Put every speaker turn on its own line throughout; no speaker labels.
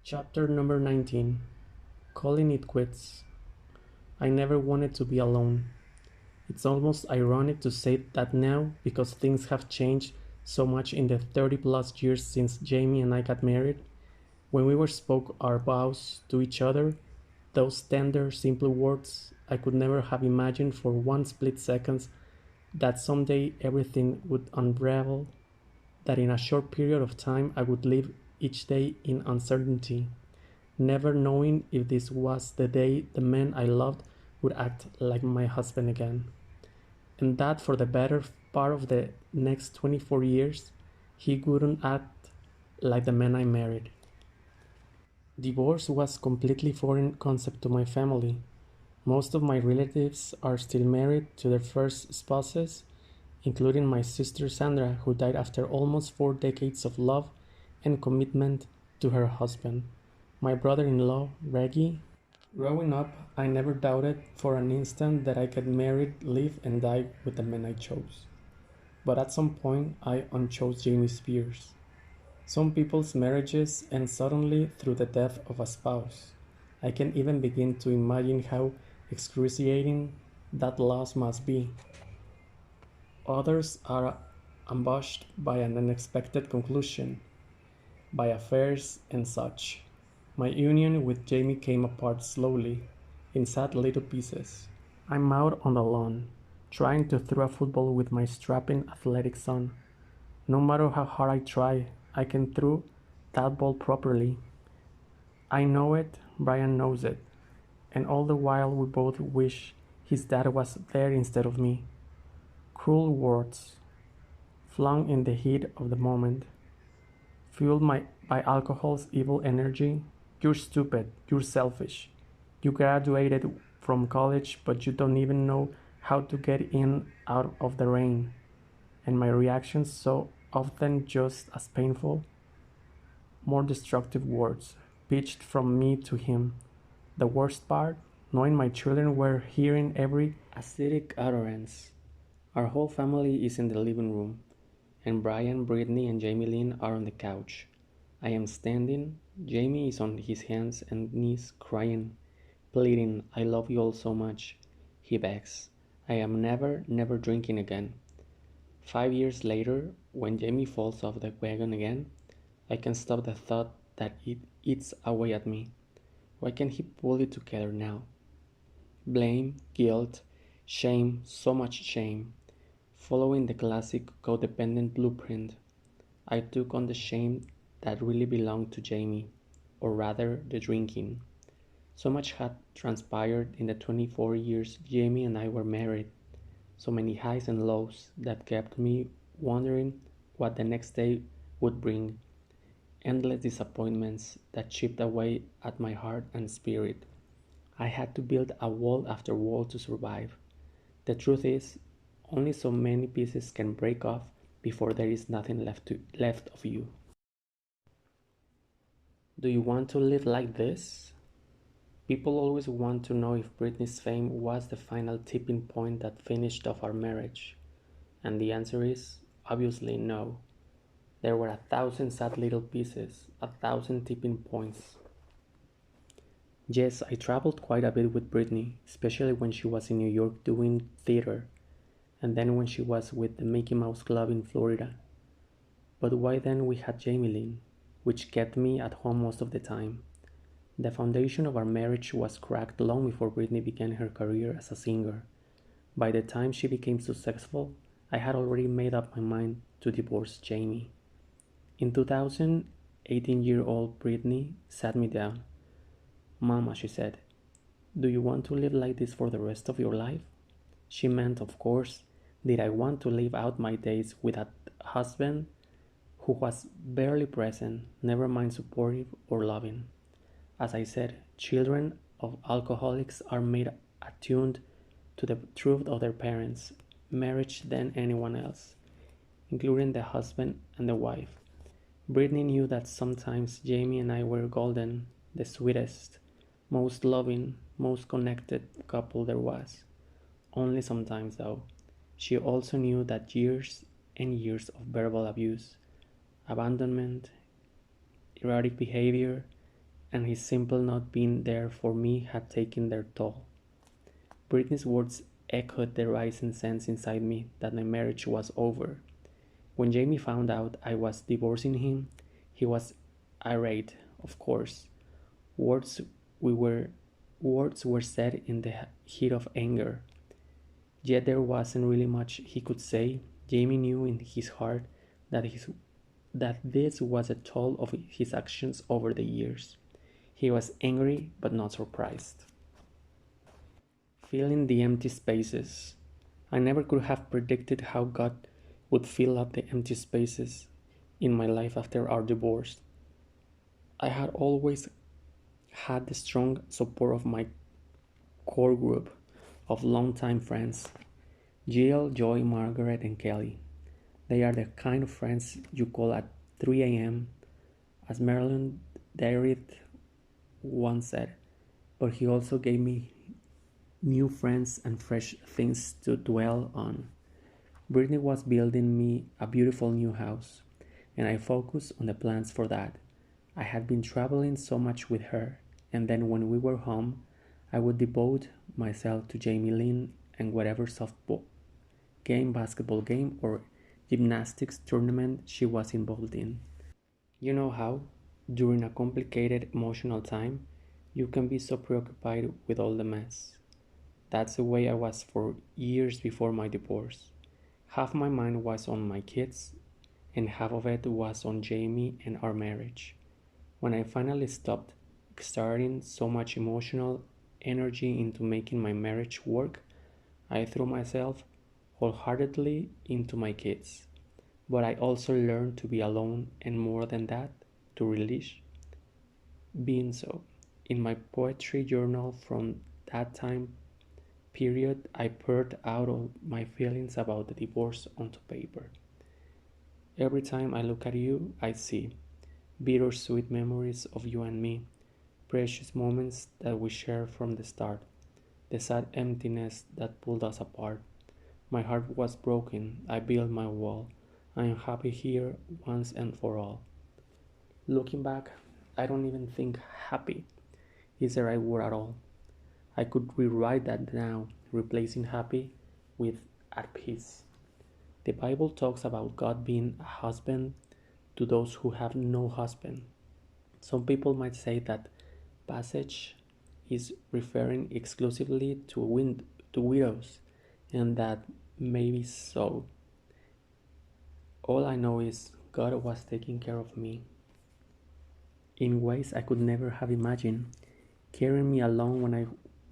Chapter number 19. Calling it quits. I never wanted to be alone. It's almost ironic to say that now because things have changed so much in the 30 plus years since Jamie and I got married. When we were spoke our vows to each other, those tender, simple words, I could never have imagined for one split second that someday everything would unravel, that in a short period of time I would live each day in uncertainty, never knowing if this was the day the man I loved would act like my husband again, and that for the better part of the next 24 years, he wouldn't act like the man I married. Divorce was completely foreign concept to my family. Most of my relatives are still married to their first spouses, including my sister Sandra, who died after almost 4 decades of love and commitment to her husband. My brother-in-law, Reggie. Growing up, I never doubted for an instant that I could marry, live, and die with the man I chose. But at some point, I unchose Jamie Spears. Some people's marriages end suddenly through the death of a spouse. I can even begin to imagine how excruciating that loss must be. Others are ambushed by an unexpected conclusion, by affairs and such. My union with Jamie came apart slowly, in sad little pieces. I'm out on the lawn, trying to throw a football with my strapping athletic son. No matter how hard I try, I can throw that ball properly. I know it, Brian knows it, and all the while we both wish his dad was there instead of me. Cruel words, flung in the heat of the moment, fueled by alcohol's evil energy. You're stupid, you're selfish. You graduated from college, but you don't even know how to get in out of the rain. And my reactions so often just as painful, more destructive words, pitched from me to him. The worst part, knowing my children were hearing every acidic utterance. Our whole family is in the living room, and Brian, Brittany, and Jamie Lynne are on the couch. I am standing, Jamie is on his hands and knees crying, pleading, I love you all so much. He begs, I am never drinking again. 5 years later, when Jamie falls off the wagon again, I can stop the thought that it eats away at me. Why can't he pull it together now? Blame, guilt, shame, so much shame. Following the classic codependent blueprint, I took on the shame that really belonged to Jamie, or rather the drinking. So much had transpired in the 24 years Jamie and I were married, so many highs and lows that kept me wondering what the next day would bring, endless disappointments that chipped away at my heart and spirit. I had to build a wall after wall to survive. The truth is, only so many pieces can break off before there is nothing left of you. Do you want to live like this? People always want to know if Britney's fame was the final tipping point that finished off our marriage. And the answer is obviously no. There were 1,000 sad little pieces, 1,000 tipping points. Yes, I traveled quite a bit with Britney, especially when she was in New York doing theater, and then when she was with the Mickey Mouse Club in Florida. But why then we had Jamie Lynn, which kept me at home most of the time. The foundation of our marriage was cracked long before Britney began her career as a singer. By the time she became successful, I had already made up my mind to divorce Jamie. In 2000, 18-year-old Britney sat me down. Mama, she said, do you want to live like this for the rest of your life? She meant, of course, did I want to live out my days with a husband who was barely present, never mind supportive or loving. As I said, children of alcoholics are made attuned to the truth of their parents' marriage than anyone else, including the husband and the wife. Britney knew that sometimes Jamie and I were golden, the sweetest, most loving, most connected couple there was. Only sometimes, though. She also knew that years and years of verbal abuse, abandonment, erratic behavior, and his simple not being there for me had taken their toll. Britney's words echoed the rising sense inside me that my marriage was over. When Jamie found out I was divorcing him, he was irate, of course. Words we were Words were said in the heat of anger. Yet there wasn't really much he could say. Jamie knew in his heart that this was a toll of his actions over the years. He was angry but not surprised. Filling the empty spaces. I never could have predicted how God would fill up the empty spaces in my life after our divorce. I had always had the strong support of my core group of longtime friends, Jill, Joy, Margaret, and Kelly. They are the kind of friends you call at 3 a.m., as Marilyn Derritt once said, but he also gave me new friends and fresh things to dwell on. Brittany was building me a beautiful new house, and I focused on the plans for that. I had been traveling so much with her, and then when we were home, I would devote myself to Jamie Lynne and whatever softball game, basketball game, or gymnastics tournament she was involved in. You know how, during a complicated emotional time, you can be so preoccupied with all the mess. That's the way I was for years before my divorce. Half my mind was on my kids, and half of it was on Jamie and our marriage. When I finally stopped exerting so much emotional energy into making my marriage work, I threw myself wholeheartedly into my kids. But I also learned to be alone and more than that, to relish being so. In my poetry journal from that time period, I poured out all my feelings about the divorce onto paper. Every time I look at you, I see bittersweet memories of you and me, precious moments that we shared from the start, the sad emptiness that pulled us apart. My heart was broken. I built my wall. I am happy here once and for all. Looking back, I don't even think happy is the right word at all. I could rewrite that now, replacing happy with at peace. The Bible talks about God being a husband to those who have no husband. Some people might say that passage is referring exclusively to widows, and that may be so. All I know is God was taking care of me in ways I could never have imagined, carrying me along when I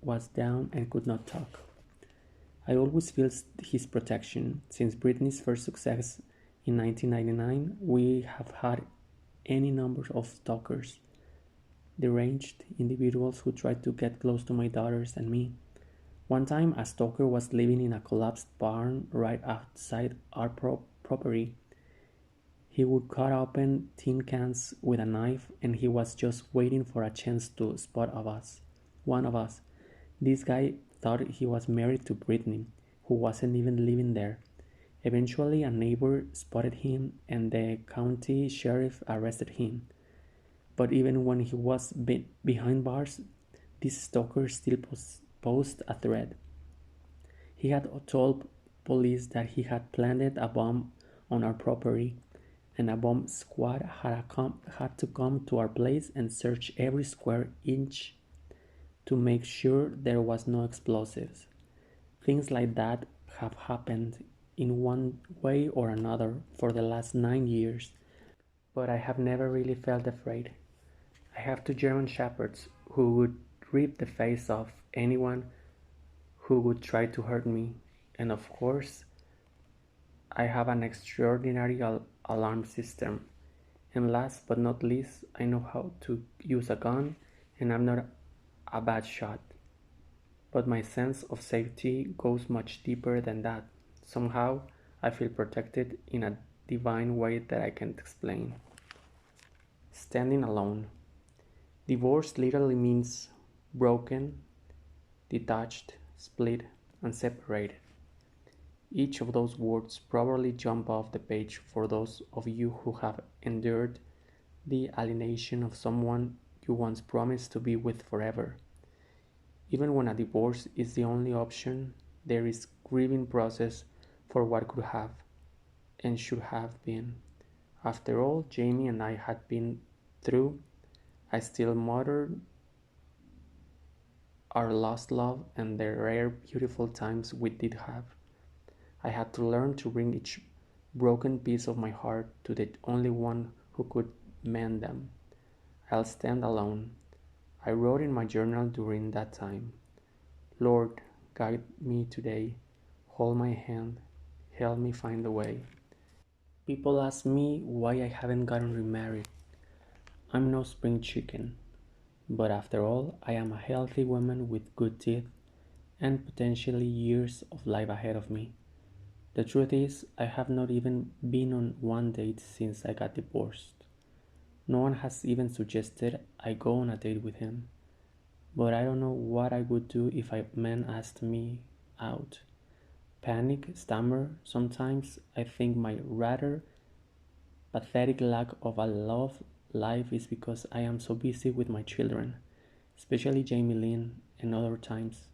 was down and could not talk. I always feel his protection. Since Britney's first success in 1999, we have had any number of stalkers, deranged individuals who tried to get close to my daughters and me. One time, a stalker was living in a collapsed barn right outside our property. He would cut open tin cans with a knife, and he was just waiting for a chance to spot one of us. This guy thought he was married to Britney, who wasn't even living there. Eventually, a neighbor spotted him, and the county sheriff arrested him. But even when he was behind bars, this stalker still posed a threat. He had told police that he had planted a bomb on our property, and a bomb squad had to come to our place and search every square inch to make sure there was no explosives. Things like that have happened in one way or another for the last 9 years, but I have never really felt afraid. I have two German shepherds who would rip the face off anyone who would try to hurt me, and of course, I have an extraordinary alarm system. And last but not least, I know how to use a gun, and I'm not a bad shot. But my sense of safety goes much deeper than that. Somehow, I feel protected in a divine way that I can't explain. Standing alone. Divorce literally means broken, detached, split, and separated. Each of those words probably jump off the page for those of you who have endured the alienation of someone you once promised to be with forever. Even when a divorce is the only option, there is grieving process for what could have and should have been. After all Jamie and I had been through, I still mourn our lost love and the rare beautiful times we did have. I had to learn to bring each broken piece of my heart to the only one who could mend them. I'll stand alone. I wrote in my journal during that time. Lord, guide me today. Hold my hand. Help me find the way. People ask me why I haven't gotten remarried. I'm no spring chicken, but after all, I am a healthy woman with good teeth and potentially years of life ahead of me. The truth is, I have not even been on one date since I got divorced. No one has even suggested I go on a date with him, but I don't know what I would do if a man asked me out. Panic, stammer, sometimes I think my rather pathetic lack of a love life is because I am so busy with my children, especially Jamie Lynne, and other times.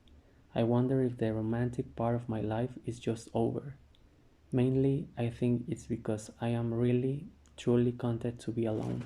I wonder if the romantic part of my life is just over. Mainly, I think it's because I am really, truly content to be alone.